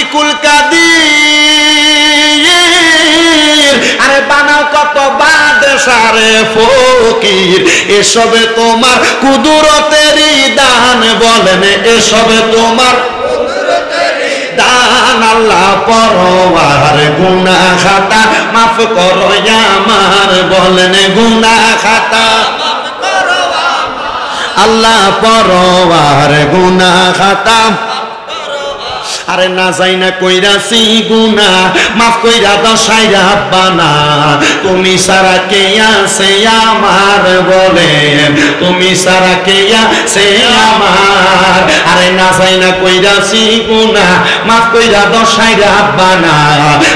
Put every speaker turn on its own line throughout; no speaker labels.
আতিকুল কাদির, আরে বানাও কত বাদশারে ফকির, এসবে তোমার কুদরতেরই দান, বলেন এসবে তোমার দান। আল্লাহ পরওয়ার গুনাহ খাতা মাফ করো আমার, বলেন গুনাহ খাতা আল্লাহ পরওয়ার গুনাহ খাতা। আরে না যাই না কইরাছি গুনাহ মাফ কইরা দশাই রাব্বানা, তুমি সারা কে আছে আমার, বলে তুমি সারা কে আছে আমার। আরে না যাই না কইরাছি গুনাহ মাফ কইরা দশাই রাব্বানা,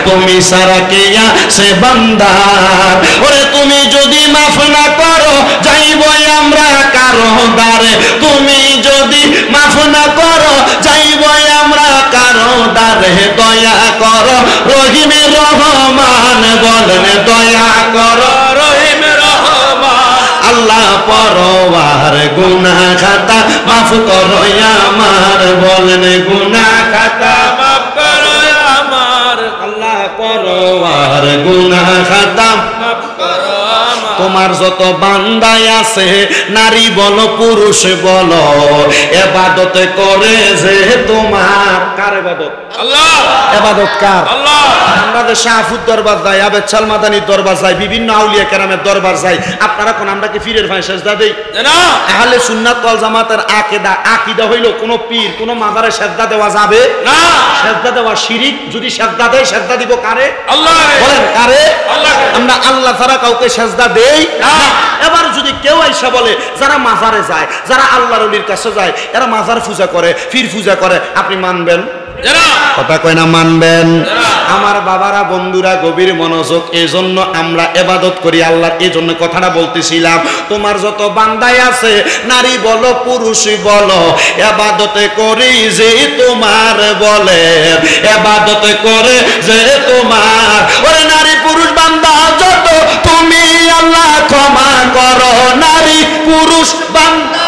তুমি সারা কে আছে বান্দার। ওরে তুমি যদি মাফ না করো যাইব আমরা কারো দ্বারে, তুমি যদি মাফ না করো যাইব আমরা কারো দ্বারে। দয়া করো রহিম রহমান, বলেন দয়া করো রহিম রহমান। আল্লাহ পরওয়ার গুনাহ খাতা মাফ করো আমার, বলেন গুনাহ খাতা মাফ করো আমার। আল্লাহ পরওয়ার গুনাহ খাতা মাফ করো আমার। তোমার যত বান্দায় আছে নারী বলো পুরুষ বলো, ইবাদত করে যে তোমার। কার ইবাদত? আল্লাহ। ইবাদত কার? আল্লাহ। আমরা যে শাহফুদ দরবার যাই, আবেদ শাহ মাদানির দরবার যাই, বিভিন্ন আউলিয়া কেরামের দরবার যাই, আপনারা কোন আমরা কি পীরের ভাই সেজদা দেই না? আহলে সুন্নাত ওয়াল জামাতের আকীদা হইল কোন পীর কোন মাজারে সেজদা দেওয়া যাবে না। সেজদা দেওয়া শিরক। যদি সেজদা দেয় সেজদা দিব কারে? আল্লাহ। বলেন কারে? আল্লাহ। আমরা আল্লাহ ছাড়া কাউকে সেজদা দেই না। এবার যদি কেউ আইসা বলে যারা মাজারে যায়, যারা আল্লাহর ওলির কাছে যায়, এরা মাজার পূজা করে, পীর পূজা করে, আপনি মানবেন? কথা কয় না মানবেন? আমার বাবারা বন্ধুরা গভীর মনোযোগ, এই জন্য আমরা ইবাদত করি আল্লাহর। এই জন্য কথাটা বলতেছিলাম, তোমার যত বান্দাই আছে নারী বলো পুরুষ বলো, ইবাদত করি যে তোমার, বলে ইবাদত করে যে তোমার। ওরে নারী পুরুষ বান্দা যত তুমি আল্লাহ ক্ষমা করো, নারী পুরুষ বান্দা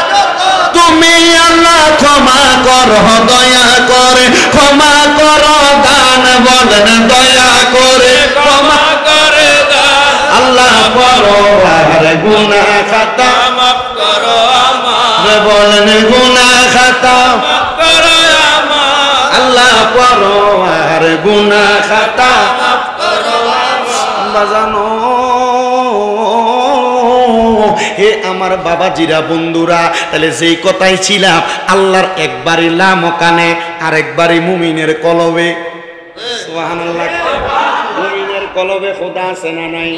তুমি আল্লাহ ক্ষমা করো, দয়া করে ক্ষমা করো দান, বলেন দয়া করে ক্ষমা করে দান। আল্লাহ পরওয়ার গুনাহ খাতা মাফ করো আমার, বলেন গুনাহ খাতা মাফ করো আমার। আল্লাহ পরওয়ার গুনাহ খাতা মাফ করো আমার। বাজানো হে আমার বাবাজিরা বন্ধুরা, তাহলে যেই কথাই ছিলাম, আল্লাহর একবারই লামকানে আর একবারই মুমিনের কলবে। সুবহানাল্লাহ। মুমিনের কলবে খোদা আছে না নাই?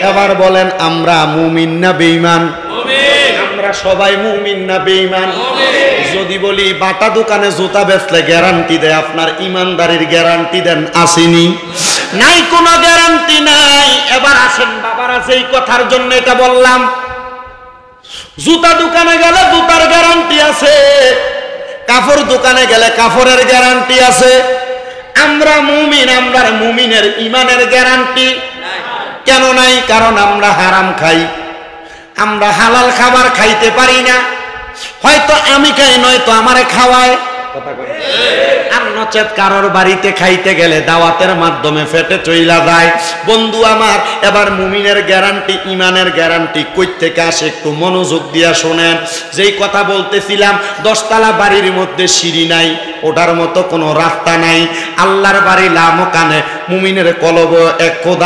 এবার বলেন আমরা মুমিন না বেঈমান? আমরা সবাই মুমিন না বেঈমান? যদি বলি বাটা দোকানে জুতা বেচলে গ্যারান্টি দেয়, আপনার ইমানদারির গ্যারান্টি দেন আসেনি? নাই, কোনো গ্যারান্টি নাই। এবার আসেন বাবারা, যেই কথার জন্য এটা বললাম, জুতা দোকানে গেলে জুতার গ্যারান্টি আছে, কাপড় দোকানে গেলে কাপড়ের গ্যারান্টি আছে। আমরা মুমিন, আমরা মুমিনের ইমানের গ্যারান্টি কেন নাই? কারণ আমরা হারাম খাই, আমরা হালাল খাবার খাইতে পারি না। হয়তো আমি খাই, নয়তো আমারে খাওয়ায়। আর নচেত কারোর বাড়িতে খাইতে গেলে দাওয়াতের মাধ্যমে ফেটে চইলা যায়। বন্ধু আমার, এবার মুমিনের গ্যারান্টি ইমানের গ্যারান্টি কই থেকে আসে একটু মনোযোগ দিয়া শোনেন। যেই কথা বলতেছিলাম, 10 তলা বাড়ির মধ্যে সিঁড়ি নাই, ওটার মতো কোনো রাস্তা নাই। আল্লাহর বাড়ি লামকানে, মুমিনের কলব এক খোদা।